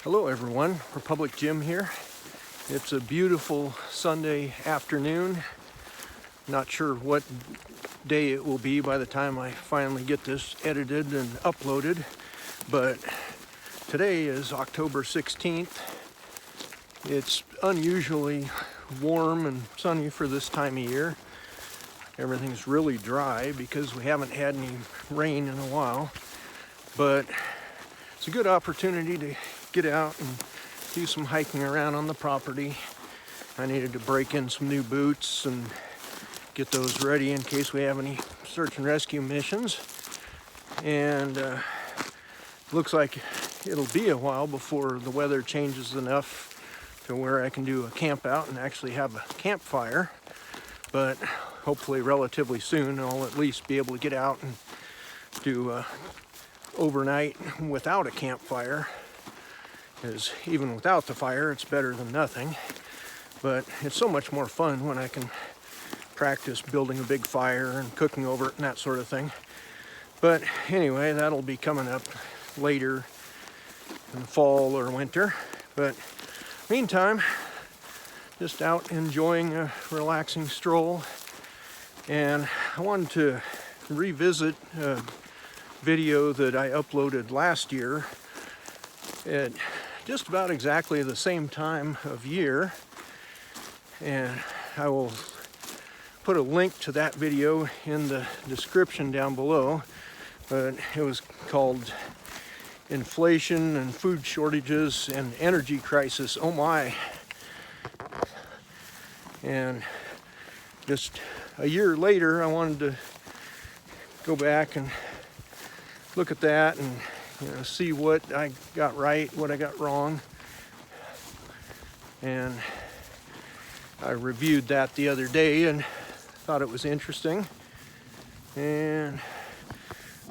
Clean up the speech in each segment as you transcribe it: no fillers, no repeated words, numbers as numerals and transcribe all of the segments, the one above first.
Hello everyone, Republic Jim here. It's a beautiful Sunday afternoon. Not sure what day it will be by the time I finally get this edited and uploaded, but today is October 16th. It's unusually warm and sunny for this time of year. Everything's really dry because we haven't had any rain in a while, but it's a good opportunity to get out and do some hiking around on the property. I needed to break in some new boots and get those ready in case we have any search and rescue missions. And looks like it'll be a while before the weather changes enough to where I can do a camp out and actually have a campfire. But hopefully relatively soon I'll at least be able to get out and do overnight without a campfire, because even without the fire it's better than nothing. But it's so much more fun when I can practice building a big fire and cooking over it and that sort of thing. But anyway, that'll be coming up later in the fall or winter. But meantime, just out enjoying a relaxing stroll. And I wanted to revisit a video that I uploaded last year at just about exactly the same time of year, and I will put a link to that video in the description down below. But it was called Inflation and Food Shortages and Energy Crisis, oh my. And just a year later I wanted to go back and look at that and see what I got right, what I got wrong. And I reviewed that the other day and thought it was interesting. And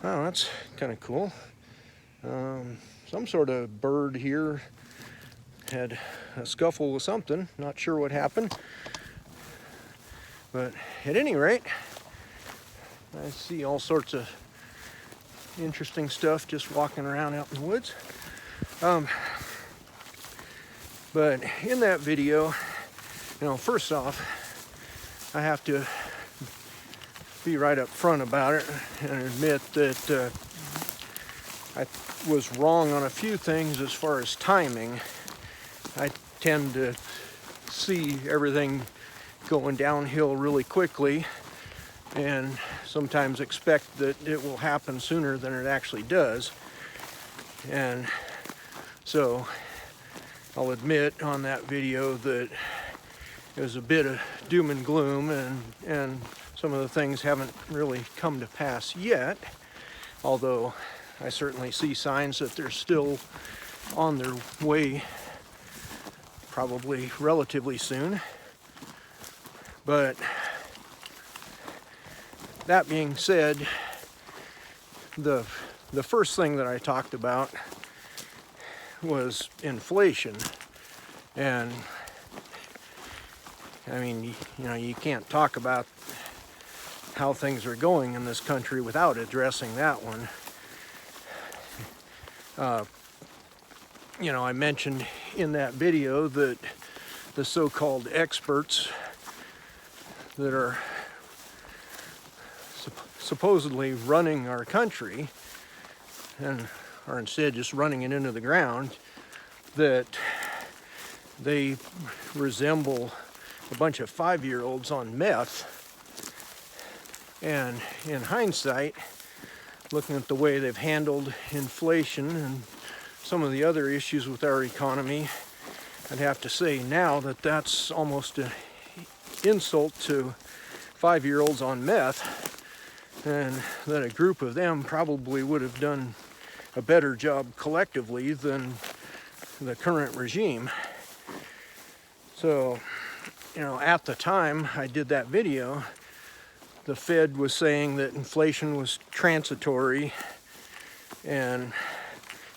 wow, that's kind of cool. Some sort of bird here had a scuffle with something, not sure what happened. But at any rate, I see all sorts of interesting stuff just walking around out in the woods. But in that video, first off, I have to be right up front about it and admit that I was wrong on a few things as far as timing. I tend to see everything going downhill really quickly and sometimes expect that it will happen sooner than it actually does. And so I'll admit on that video that it was a bit of doom and gloom, and some of the things haven't really come to pass yet, although I certainly see signs that they're still on their way, probably relatively soon. But that being said, the first thing that I talked about was inflation. And I mean, you can't talk about how things are going in this country without addressing that one. I mentioned in that video that the so-called experts that are supposedly running our country and are instead just running it into the ground, that they resemble a bunch of 5-year-olds on meth. And in hindsight, looking at the way they've handled inflation and some of the other issues with our economy, I'd have to say now that that's almost an insult to 5-year-olds on meth, and that a group of them probably would have done a better job collectively than the current regime. So, at the time I did that video, the Fed was saying that inflation was transitory, and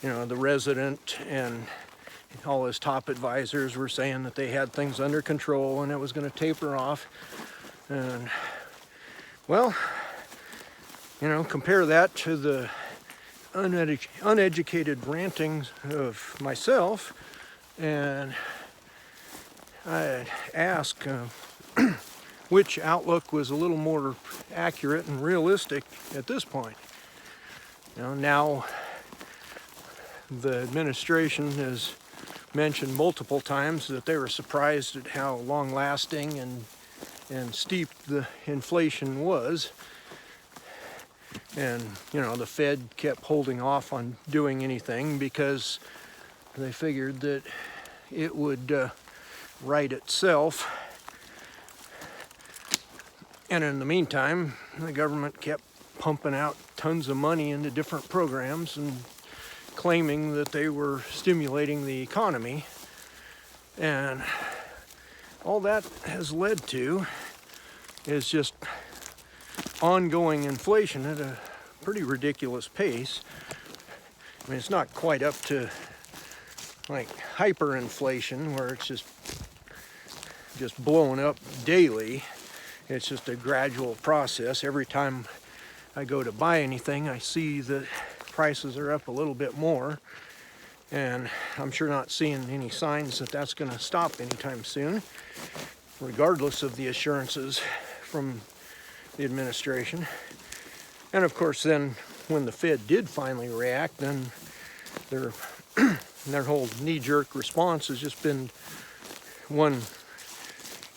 the resident and all his top advisors were saying that they had things under control and it was going to taper off. And well, compare that to the uneducated rantings of myself, and I asked which outlook was a little more accurate and realistic at this point. Now the administration has mentioned multiple times that they were surprised at how long-lasting and steep the inflation was. And, the Fed kept holding off on doing anything because they figured that it would right itself. And in the meantime, the government kept pumping out tons of money into different programs and claiming that they were stimulating the economy. And all that has led to is just ongoing inflation at a pretty ridiculous pace. I mean, it's not quite up to like hyperinflation where it's just blowing up daily. It's just a gradual process. Every time I go to buy anything, I see that prices are up a little bit more, and I'm sure not seeing any signs that that's going to stop anytime soon, regardless of the assurances from the administration. And of course, then when the Fed did finally react, then their whole knee-jerk response has just been one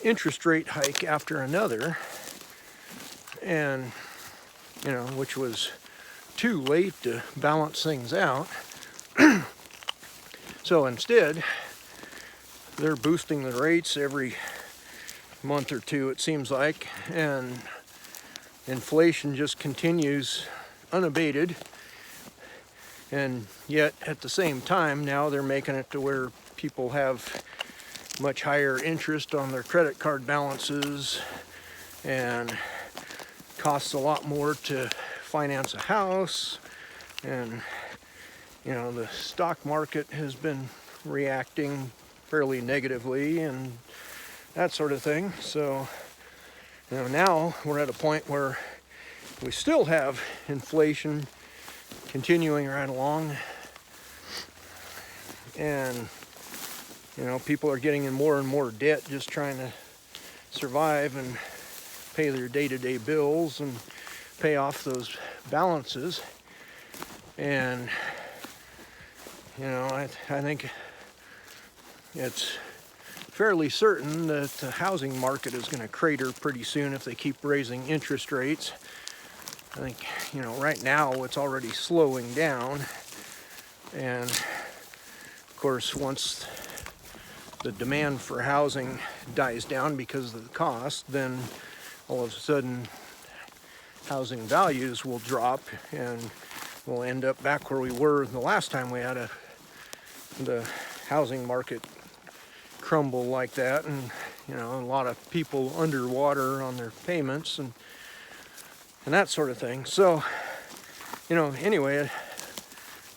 interest rate hike after another, and which was too late to balance things out. So instead, they're boosting the rates every month or two, it seems like, and inflation just continues unabated. And yet at the same time, now they're making it to where people have much higher interest on their credit card balances, and costs a lot more to finance a house. And the stock market has been reacting fairly negatively and that sort of thing. So now we're at a point where we still have inflation continuing right along, and people are getting in more and more debt just trying to survive and pay their day-to-day bills and pay off those balances. And I think it's fairly certain that the housing market is going to crater pretty soon if they keep raising interest rates. I think right now it's already slowing down, and of course once the demand for housing dies down because of the cost, then all of a sudden housing values will drop, and we'll end up back where we were the last time we had the housing market crumble like that, and a lot of people underwater on their payments and that sort of thing. So anyway,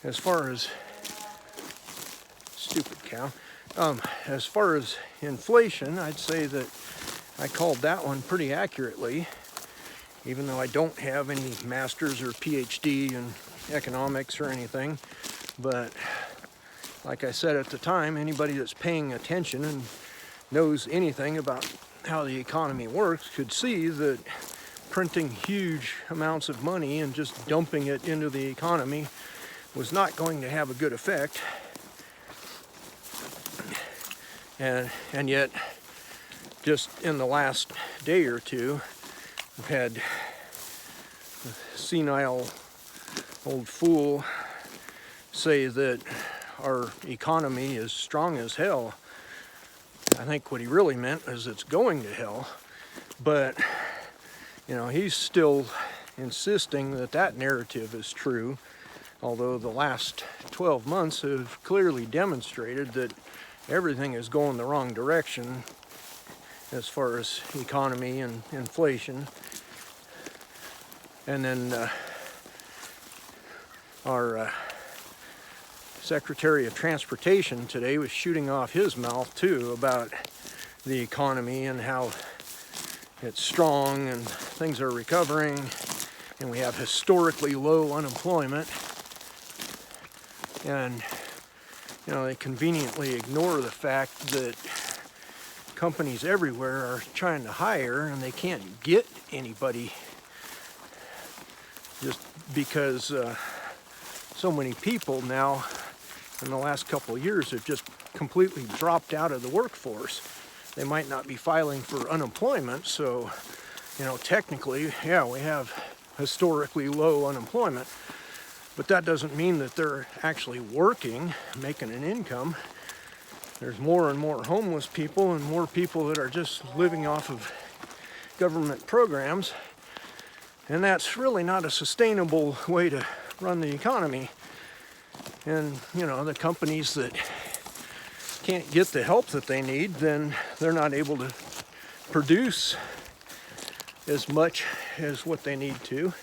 as far as as far as inflation, I'd say that I called that one pretty accurately, even though I don't have any master's or PhD in economics or anything. But like I said at the time, anybody that's paying attention and knows anything about how the economy works could see that printing huge amounts of money and just dumping it into the economy was not going to have a good effect. And yet, just in the last day or two, we've had a senile old fool say that our economy is strong as hell. I think what he really meant is it's going to hell, but he's still insisting that that narrative is true, although the last 12 months have clearly demonstrated that everything is going the wrong direction as far as economy and inflation. And then our Secretary of Transportation today was shooting off his mouth too about the economy and how it's strong and things are recovering and we have historically low unemployment. And you know, they conveniently ignore the fact that companies everywhere are trying to hire and they can't get anybody just because so many people now in the last couple of years have just completely dropped out of the workforce. They might not be filing for unemployment, so you know, technically, yeah, we have historically low unemployment, but that doesn't mean that they're actually working, making an income. There's more and more homeless people and more people that are just living off of government programs, and that's really not a sustainable way to run the economy. And you know, the companies that can't get the help that they need, then they're not able to produce as much as what they need to,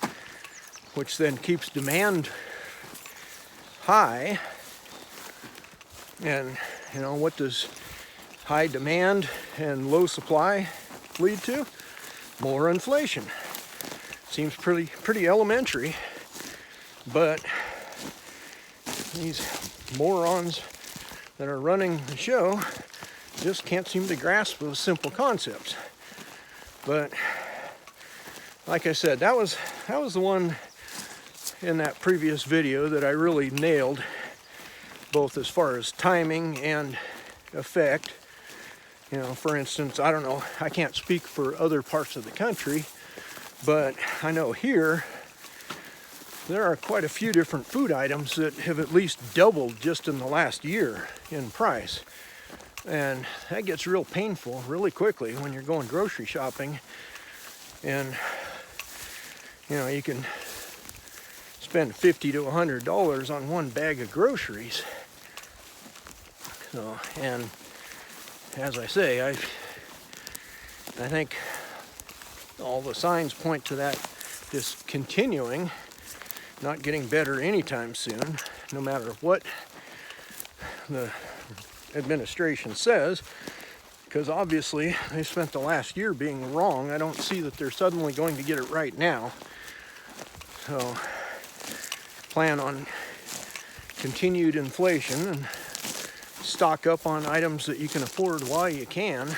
which then keeps demand high. And you know, what does high demand and low supply lead to? More inflation. Seems pretty elementary, but these morons that are running the show just can't seem to grasp those simple concepts. But like I said, that was the one in that previous video that I really nailed, both as far as timing and effect. You know, for instance, I don't know, I can't speak for other parts of the country, but I know here there are quite a few different food items that have at least doubled just in the last year in price. And that gets real painful really quickly when you're going grocery shopping. And you know, you can spend $50 to $100 on one bag of groceries. So, and as I say, I think all the signs point to that just continuing, not getting better anytime soon, no matter what the administration says, because obviously they spent the last year being wrong. I don't see that they're suddenly going to get it right now. So plan on continued inflation and stock up on items that you can afford while you can,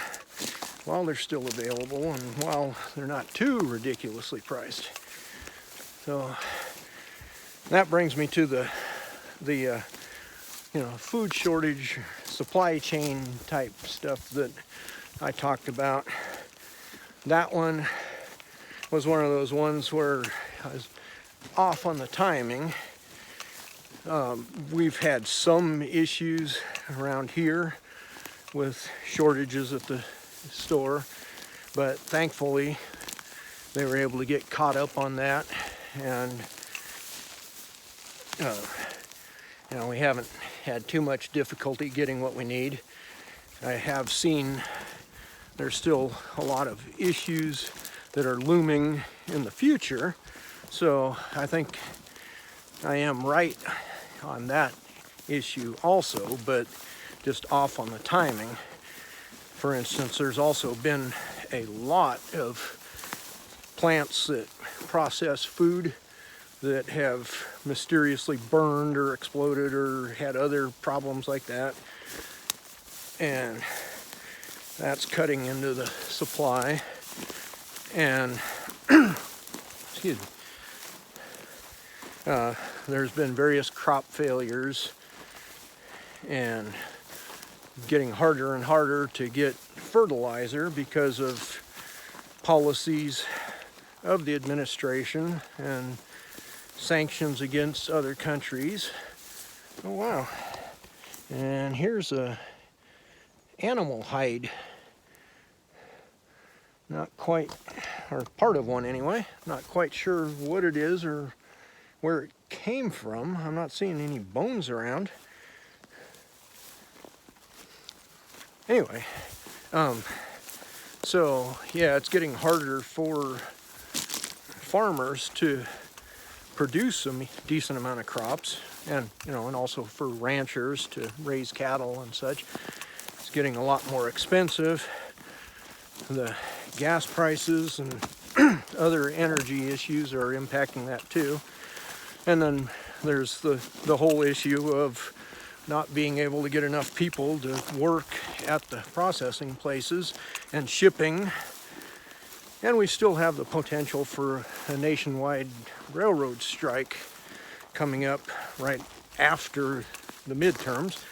while they're still available and while they're not too ridiculously priced. So that brings me to the you know, food shortage, supply chain type stuff that I talked about. That one was one of those ones where I was off on the timing. We've had some issues around here with shortages at the store, but thankfully they were able to get caught up on that, and you know, we haven't had too much difficulty getting what we need. I have seen there's still a lot of issues that are looming in the future, so I think I am right on that issue also, but just off on the timing. For instance, there's also been a lot of plants that process food that have mysteriously burned or exploded or had other problems like that, and that's cutting into the supply. And excuse me, there's been various crop failures and getting harder and harder to get fertilizer because of policies of the administration and sanctions against other countries. Oh wow. And here's a animal hide. Not quite, or part of one anyway. Not quite sure what it is or where it came from. I'm not seeing any bones around. Anyway, so yeah, it's getting harder for farmers to produce a decent amount of crops, and you know, and also for ranchers to raise cattle and such. It's getting a lot more expensive. The gas prices and other energy issues are impacting that too. And then there's the whole issue of not being able to get enough people to work at the processing places and shipping. And we still have the potential for a nationwide railroad strike coming up right after the midterms.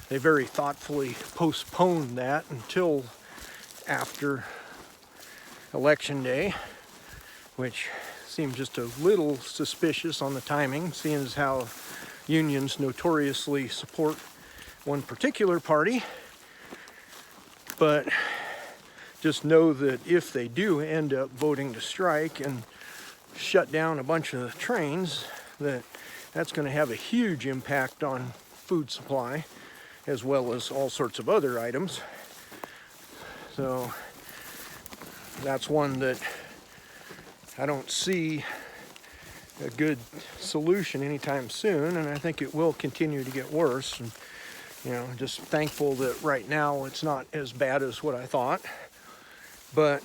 They very thoughtfully postponed that until after Election Day, which seems just a little suspicious on the timing, seeing as how unions notoriously support one particular party. But just know that if they do end up voting to strike and shut down a bunch of trains, that's going to have a huge impact on food supply as well as all sorts of other items. So that's one that I don't see a good solution anytime soon, and I think it will continue to get worse. And just thankful that right now it's not as bad as what I thought. But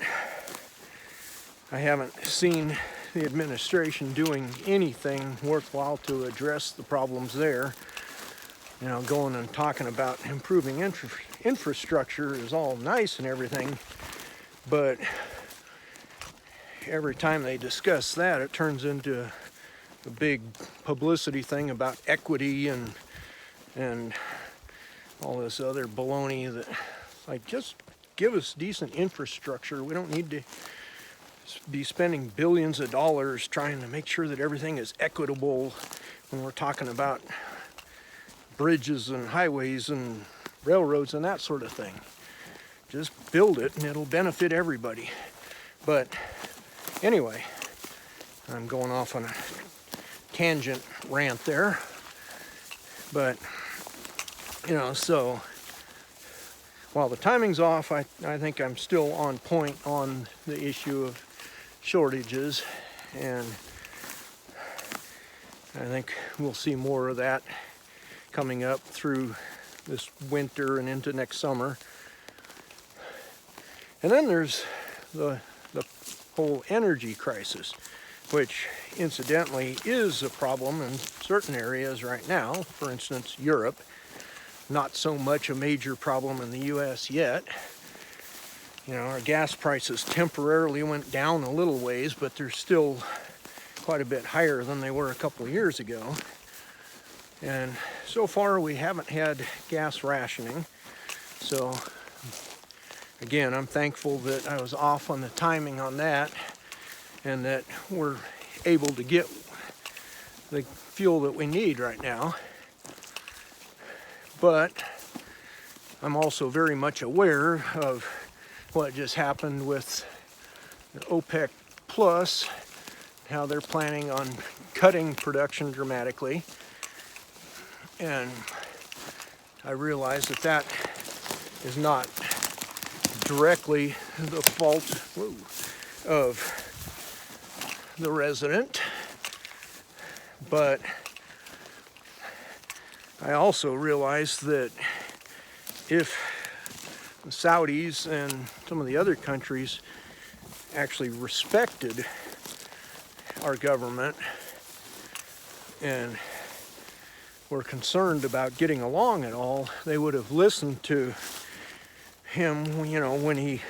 I haven't seen the administration doing anything worthwhile to address the problems there. Going and talking about improving infrastructure is all nice and everything, but every time they discuss that, it turns into a big publicity thing about equity and all this other baloney that, like, just give us decent infrastructure. We don't need to be spending billions of dollars trying to make sure that everything is equitable when we're talking about bridges and highways and railroads and that sort of thing. Just build it and it'll benefit everybody. But anyway, I'm going off on a tangent rant there. But, so while the timing's off, I think I'm still on point on the issue of shortages, and I think we'll see more of that coming up through this winter and into next summer. And then there's the whole energy crisis, which incidentally is a problem in certain areas right now. For instance, Europe. Not so much a major problem in the U.S. yet. Our gas prices temporarily went down a little ways, but they're still quite a bit higher than they were a couple of years ago. And so far we haven't had gas rationing. So again, I'm thankful that I was off on the timing on that and that we're able to get the fuel that we need right now. But I'm also very much aware of what just happened with OPEC Plus, how they're planning on cutting production dramatically. And I realize that is not directly the fault of the resident, but I also realize that if the Saudis and some of the other countries actually respected our government and were concerned about getting along at all, they would have listened to him, when he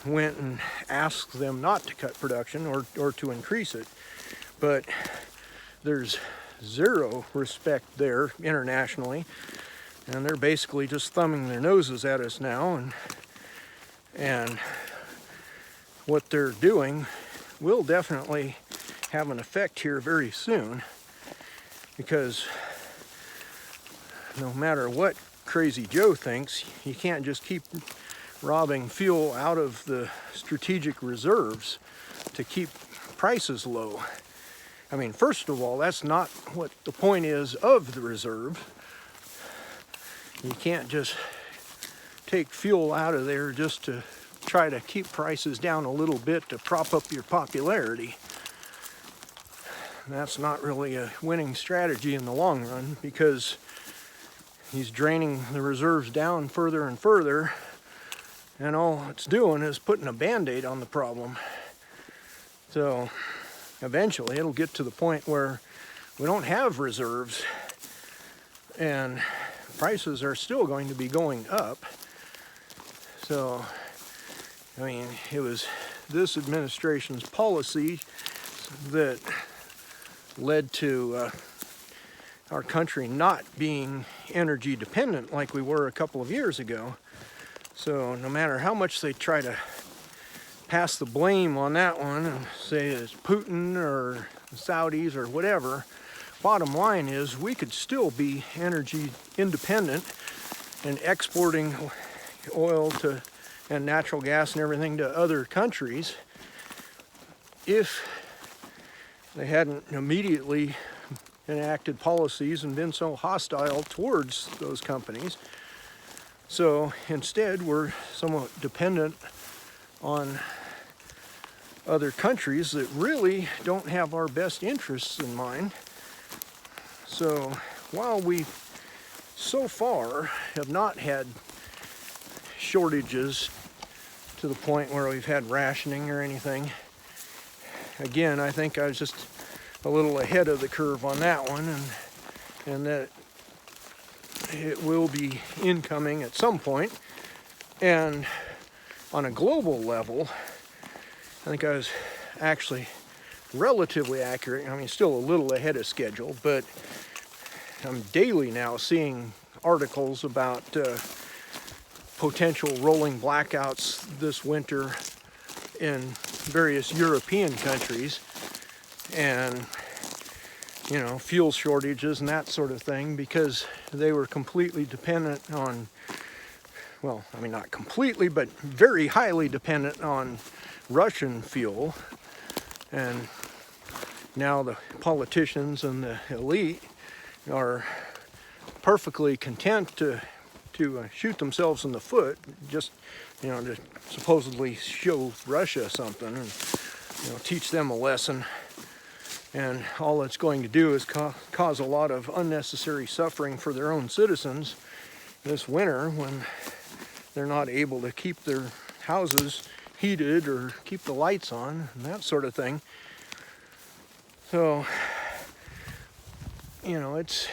went and asked them not to cut production or to increase it. But there's zero respect there internationally, and they're basically just thumbing their noses at us now, and what they're doing will definitely have an effect here very soon, because no matter what Crazy Joe thinks, you can't just keep robbing fuel out of the strategic reserves to keep prices low. I mean, first of all, that's not what the point is of the reserve. You can't just take fuel out of there just to try to keep prices down a little bit to prop up your popularity. That's not really a winning strategy in the long run, because he's draining the reserves down further and further, and all it's doing is putting a Band-Aid on the problem. So eventually it'll get to the point where we don't have reserves, and prices are still going to be going up. So, I mean, it was this administration's policy that led to our country not being energy dependent like we were a couple of years ago. So no matter how much they try to pass the blame on that one and say it's Putin or the Saudis or whatever, bottom line is we could still be energy independent and exporting oil to and natural gas and everything to other countries if they hadn't immediately enacted policies and been so hostile towards those companies. So instead, we're somewhat dependent on other countries that really don't have our best interests in mind. So while we so far have not had shortages to the point where we've had rationing or anything, again, I think I was just a little ahead of the curve on that one, and that it will be incoming at some point. And on a global level, I think I was actually relatively accurate. I mean, still a little ahead of schedule, but I'm daily now seeing articles about potential rolling blackouts this winter in various European countries, and you know, fuel shortages and that sort of thing, because they were completely dependent on, well, I mean, not completely, but very highly dependent on Russian fuel. And now the politicians and the elite are perfectly content to shoot themselves in the foot, just, you know, to supposedly show Russia something and, you know, teach them a lesson. And all it's going to do is cause a lot of unnecessary suffering for their own citizens this winter when they're not able to keep their houses heated or keep the lights on and that sort of thing. So, you know, it's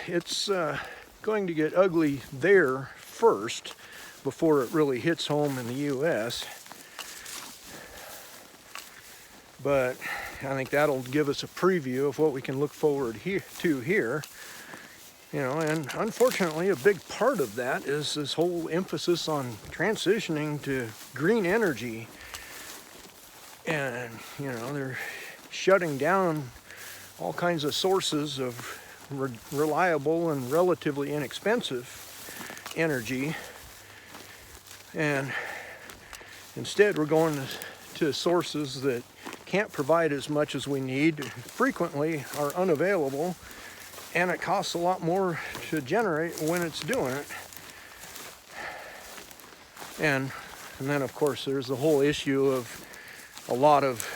going to get ugly there first before it really hits home in the U.S. But I think that'll give us a preview of what we can look forward to here. You know, and unfortunately, a big part of that is this whole emphasis on transitioning to green energy. And, you know, they're shutting down all kinds of sources of reliable and relatively inexpensive energy. And instead, we're going to sources that can't provide as much as we need, frequently are unavailable, and it costs a lot more to generate when it's doing it. And then of course there's the whole issue of a lot of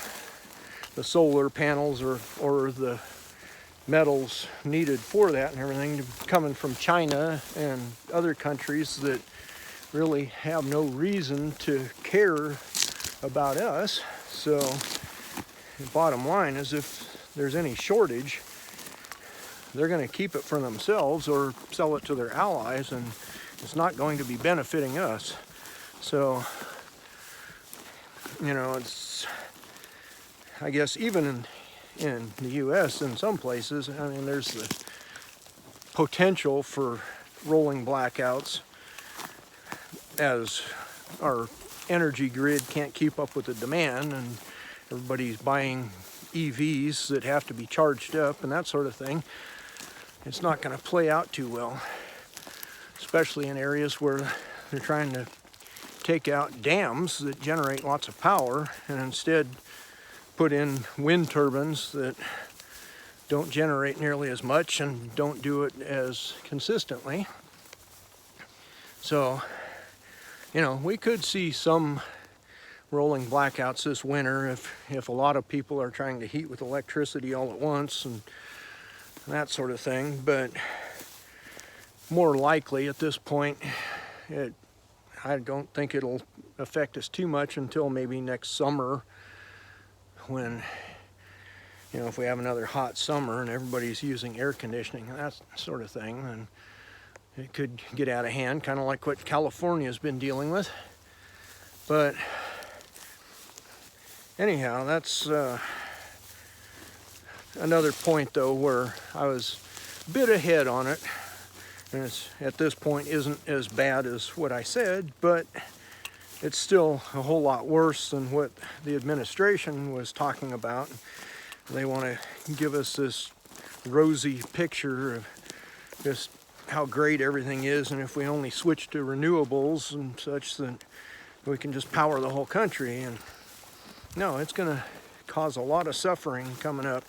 the solar panels or the metals needed for that and everything coming from China and other countries that really have no reason to care about us. So the bottom line is, if there's any shortage, they're going to keep it for themselves or sell it to their allies, and it's not going to be benefiting us. So, you know, it's, I guess even in the U.S. in some places, I mean, there's the potential for rolling blackouts as our energy grid can't keep up with the demand, and everybody's buying EVs that have to be charged up and that sort of thing. It's not going to play out too well, especially in areas where they're trying to take out dams that generate lots of power and instead put in wind turbines that don't generate nearly as much and don't do it as consistently. So, you know, we could see some rolling blackouts this winter if a lot of people are trying to heat with electricity all at once and that sort of thing. But more likely at this point, I don't think it'll affect us too much until maybe next summer, when, you know, if we have another hot summer and everybody's using air conditioning and that sort of thing, then it could get out of hand, kind of like what California's been dealing with. But anyhow, that's another point though where I was a bit ahead on it, and it's at this point isn't as bad as what I said, but it's still a whole lot worse than what the administration was talking about. They want to give us this rosy picture of just how great everything is, and if we only switch to renewables and such, then we can just power the whole country. And no, it's going to cause a lot of suffering coming up.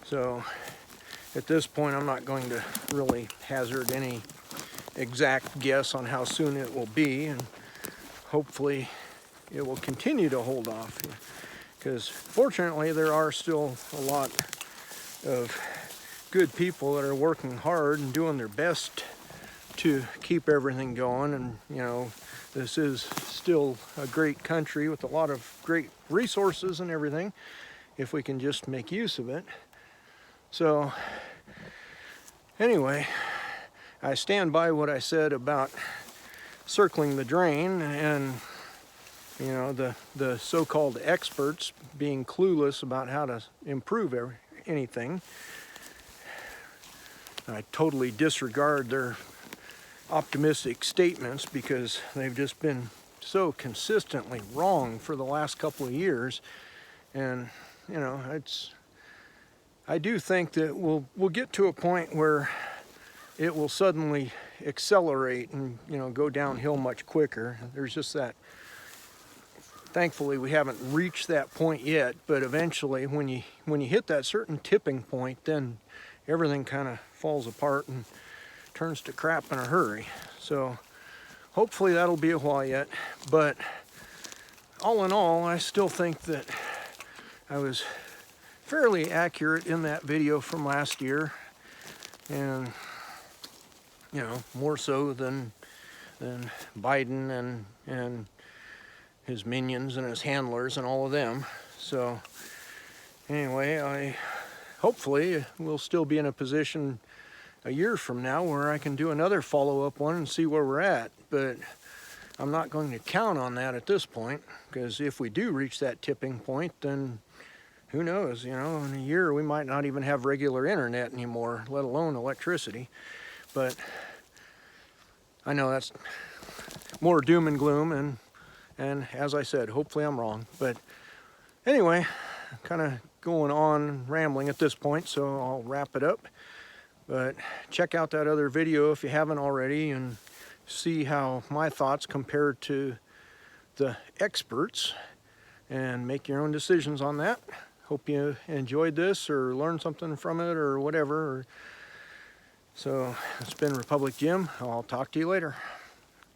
So at this point, I'm not going to really hazard any exact guess on how soon it will be, and hopefully it will continue to hold off, because fortunately there are still a lot of good people that are working hard and doing their best to keep everything going. And you know, this is still a great country with a lot of great resources and everything, if we can just make use of it. So anyway, I stand by what I said about circling the drain, and you know, the so-called experts being clueless about how to improve anything. I totally disregard their optimistic statements because they've just been so consistently wrong for the last couple of years. And you know, I do think that we'll get to a point where it will suddenly accelerate and, you know, go downhill much quicker. There's just that. Thankfully, we haven't reached that point yet, but eventually when you hit that certain tipping point, then everything kind of falls apart and turns to crap in a hurry. So hopefully that'll be a while yet, but all in all, I still think that I was fairly accurate in that video from last year, and you know, more so than Biden and his minions and his handlers and all of them. So anyway, I hopefully will still be in a position a year from now where I can do another follow-up one and see where we're at. But I'm not going to count on that at this point, because if we do reach that tipping point, then who knows, you know, in a year we might not even have regular internet anymore, let alone electricity. But I know that's more doom and gloom, and as I said, hopefully I'm wrong. But anyway, kind of going on rambling at this point, so I'll wrap it up. But check out that other video if you haven't already, and see how my thoughts compare to the experts, and make your own decisions on that. Hope you enjoyed this or learned something from it or whatever. So it's been Republic Jim. I'll talk to you later.